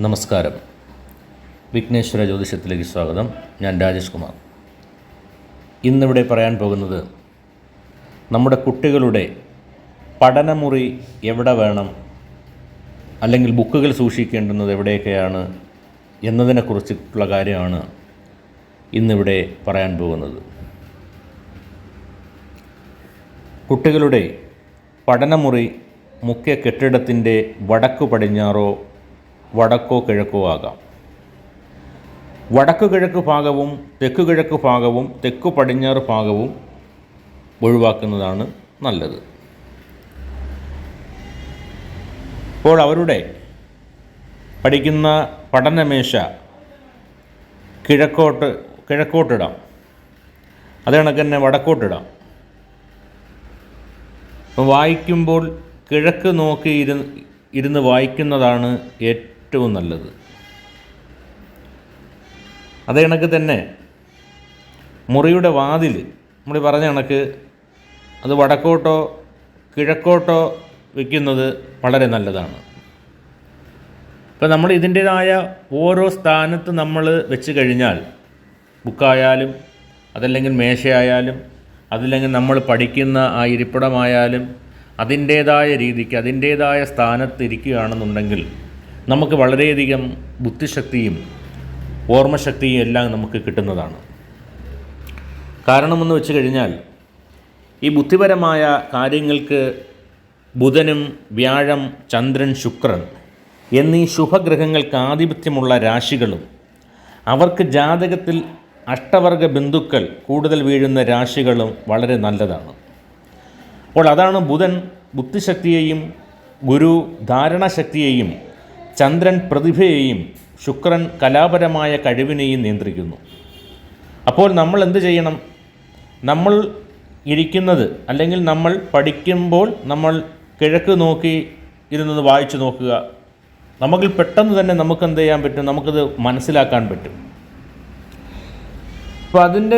നമസ്കാരം. വിഘ്നേശ്വര ജ്യോതിഷത്തിലേക്ക് സ്വാഗതം. ഞാൻ രാജേഷ് കുമാർ. ഇന്നിവിടെ പറയാൻ പോകുന്നത് നമ്മുടെ കുട്ടികളുടെ പഠനമുറി എവിടെ വേണം, അല്ലെങ്കിൽ ബുക്കുകൾ സൂക്ഷിക്കേണ്ടുന്നത് എവിടെയൊക്കെയാണ് എന്നതിനെക്കുറിച്ചിട്ടുള്ള കാര്യമാണ് ഇന്നിവിടെ പറയാൻ പോകുന്നത്. കുട്ടികളുടെ പഠനമുറി മുഖ്യ കെട്ടിടത്തിൻ്റെ വടക്കു പടിഞ്ഞാറോ വടക്കോ കിഴക്കോ ആകാം. വടക്കു കിഴക്ക് ഭാഗവും തെക്കു കിഴക്ക് ഭാഗവും തെക്കു പടിഞ്ഞാറ് ഭാഗവും ഒഴിവാക്കുന്നതാണ് നല്ലത്. അപ്പോൾ അവരുടെ പഠിക്കുന്ന പഠനമേശ കിഴക്കോട്ടിടാം, അതേ കണക്ക് തന്നെ വടക്കോട്ടിടാം. വായിക്കുമ്പോൾ കിഴക്ക് നോക്കി ഇരുന്ന് വായിക്കുന്നതാണ് ഏറ്റവും നല്ലത്. അതേ കണക്ക് തന്നെ മുറിയുടെ വാതിൽ നമ്മൾ പറഞ്ഞ കണക്ക് അത് വടക്കോട്ടോ കിഴക്കോട്ടോ വയ്ക്കുന്നത് വളരെ നല്ലതാണ്. ഇപ്പം നമ്മൾ ഇതിൻ്റേതായ ഓരോ സ്ഥാനത്ത് നമ്മൾ വെച്ച് കഴിഞ്ഞാൽ, ബുക്കായാലും അതല്ലെങ്കിൽ മേശയായാലും അതല്ലെങ്കിൽ നമ്മൾ പഠിക്കുന്ന ആ ഇരിപ്പിടമായാലും അതിൻ്റേതായ രീതിക്ക് അതിൻ്റേതായ സ്ഥാനത്തിരിക്കുകയാണെന്നുണ്ടെങ്കിൽ നമുക്ക് വളരെയധികം ബുദ്ധിശക്തിയും ഓർമ്മശക്തിയും എല്ലാം നമുക്ക് കിട്ടുന്നതാണ്. കാരണമെന്ന് വെച്ച് കഴിഞ്ഞാൽ, ഈ ബുദ്ധിപരമായ കാര്യങ്ങൾക്ക് ബുധനും വ്യാഴം ചന്ദ്രൻ ശുക്രൻ എന്നീ ശുഭഗ്രഹങ്ങൾക്ക് ആധിപത്യമുള്ള രാശികളും അവർക്ക് ജാതകത്തിൽ അഷ്ടവർഗ ബിന്ദുക്കൾ കൂടുതൽ വീഴുന്ന രാശികളും വളരെ നല്ലതാണ്. അപ്പോൾ അതാണ് ബുധൻ ബുദ്ധിശക്തിയെയും ഗുരു ധാരണാശക്തിയെയും ചന്ദ്രൻ പ്രതിഭയെയും ശുക്രൻ കലാപരമായ കഴിവിനെയും നിയന്ത്രിക്കുന്നു. അപ്പോൾ നമ്മൾ എന്ത് ചെയ്യണം? നമ്മൾ ഇരിക്കുന്നത് അല്ലെങ്കിൽ നമ്മൾ പഠിക്കുമ്പോൾ നമ്മൾ കിഴക്ക് നോക്കി ഇരുന്നത് വായിച്ചു നോക്കുക. നമുക്ക് പെട്ടെന്ന് തന്നെ നമുക്ക് എന്ത് ചെയ്യാൻ പറ്റും? നമുക്കത് മനസ്സിലാക്കാൻ പറ്റും. അപ്പോൾ അതിൻ്റെ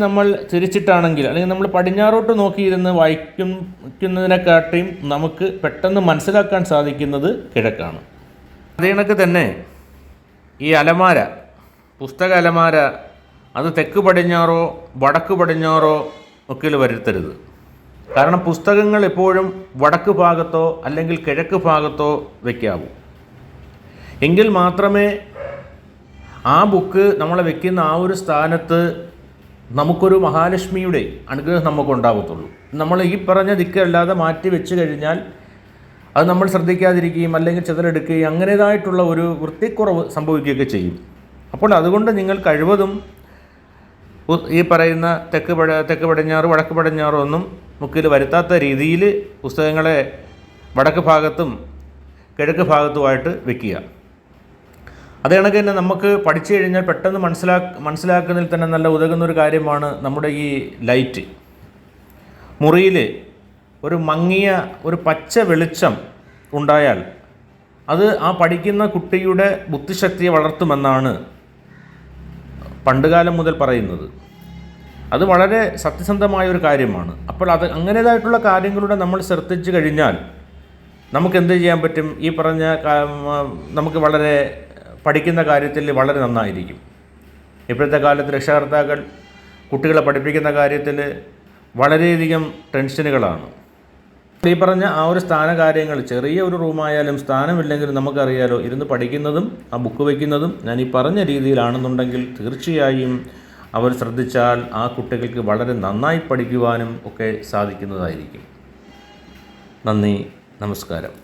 നമ്മൾ തിരിച്ചിട്ടാണെങ്കിൽ, അല്ലെങ്കിൽ നമ്മൾ പടിഞ്ഞാറോട്ട് നോക്കിയിരുന്ന് വായിക്കുന്നതിനെക്കാട്ടിയും നമുക്ക് പെട്ടെന്ന് മനസ്സിലാക്കാൻ സാധിക്കുന്നത് കിഴക്കാണ്. അതേ കണക്ക് തന്നെ ഈ അലമാര, പുസ്തക അലമാര, അത് തെക്ക് പടിഞ്ഞാറോ വടക്ക് പടിഞ്ഞാറോ ഒക്കെ വരുത്തരുത്. കാരണം പുസ്തകങ്ങൾ എപ്പോഴും വടക്ക് ഭാഗത്തോ അല്ലെങ്കിൽ കിഴക്ക് ഭാഗത്തോ വയ്ക്കാവൂ. എങ്കിൽ മാത്രമേ ആ ബുക്ക് നമ്മൾ വെക്കുന്ന ആ ഒരു സ്ഥാനത്ത് നമുക്കൊരു മഹാലക്ഷ്മിയുടെ അനുഗ്രഹം നമുക്കുണ്ടാകത്തുള്ളൂ. നമ്മൾ ഈ പറഞ്ഞ ദിക്കല്ലാതെ മാറ്റി വെച്ച് കഴിഞ്ഞാൽ അത് നമ്മൾ ശ്രദ്ധിക്കാതിരിക്കുകയും അല്ലെങ്കിൽ ചിതറെടുക്കുകയും അങ്ങനേതായിട്ടുള്ള ഒരു വൃത്തിക്കുറവ് സംഭവിക്കുകയൊക്കെ ചെയ്യും. അപ്പോൾ അതുകൊണ്ട് നിങ്ങൾ കഴിവതും ഈ പറയുന്ന തെക്ക് പടിഞ്ഞാറ് വടക്ക് പടിഞ്ഞാറോ ഒന്നും മുക്കിൽ വരുത്താത്ത രീതിയിൽ പുസ്തകങ്ങളെ വടക്ക് ഭാഗത്തും കിഴക്ക് ഭാഗത്തുമായിട്ട് വെക്കുക. അതേ കണക്ക് തന്നെ നമുക്ക് പഠിച്ചു കഴിഞ്ഞാൽ പെട്ടെന്ന് മനസ്സിലാക്കുന്നതിൽ തന്നെ നല്ല ഉതകുന്നൊരു കാര്യമാണ് നമ്മുടെ ഈ ലൈറ്റ്. മുറിയിൽ ഒരു മങ്ങിയ ഒരു പച്ച വെളിച്ചം ഉണ്ടായാൽ അത് ആ പഠിക്കുന്ന കുട്ടിയുടെ ബുദ്ധിശക്തിയെ വളർത്തുമെന്നാണ് പണ്ടുകാലം മുതൽ പറയുന്നത്. അത് വളരെ സത്യസന്ധമായ ഒരു കാര്യമാണ്. അപ്പോൾ അത് അങ്ങനേതായിട്ടുള്ള കാര്യങ്ങളുടെ നമ്മൾ ശ്രദ്ധിച്ചു കഴിഞ്ഞാൽ നമുക്ക് എന്ത് ചെയ്യാൻ പറ്റും? ഈ പറഞ്ഞ നമുക്ക് വളരെ പഠിക്കുന്ന കാര്യത്തിൽ വളരെ നന്നായിരിക്കും. ഇപ്പോഴത്തെ കാലത്ത് രക്ഷകർത്താക്കൾ കുട്ടികളെ പഠിപ്പിക്കുന്ന കാര്യത്തിൽ വളരെയധികം ടെൻഷനുകളാണ്. ഈ പറഞ്ഞ ആ ഒരു സ്ഥാനകാര്യങ്ങൾ, ചെറിയ ഒരു റൂമായാലും സ്ഥാനമില്ലെങ്കിലും നമുക്കറിയാലോ, ഇരുന്ന് പഠിക്കുന്നതും ആ ബുക്ക് വയ്ക്കുന്നതും ഞാൻ ഈ പറഞ്ഞ രീതിയിലാണെന്നുണ്ടെങ്കിൽ തീർച്ചയായും അവർ ശ്രദ്ധിച്ചാൽ ആ കുട്ടികൾക്ക് വളരെ നന്നായി പഠിക്കുവാനും ഒക്കെ സാധിക്കുന്നതായിരിക്കും. നന്ദി, നമസ്കാരം.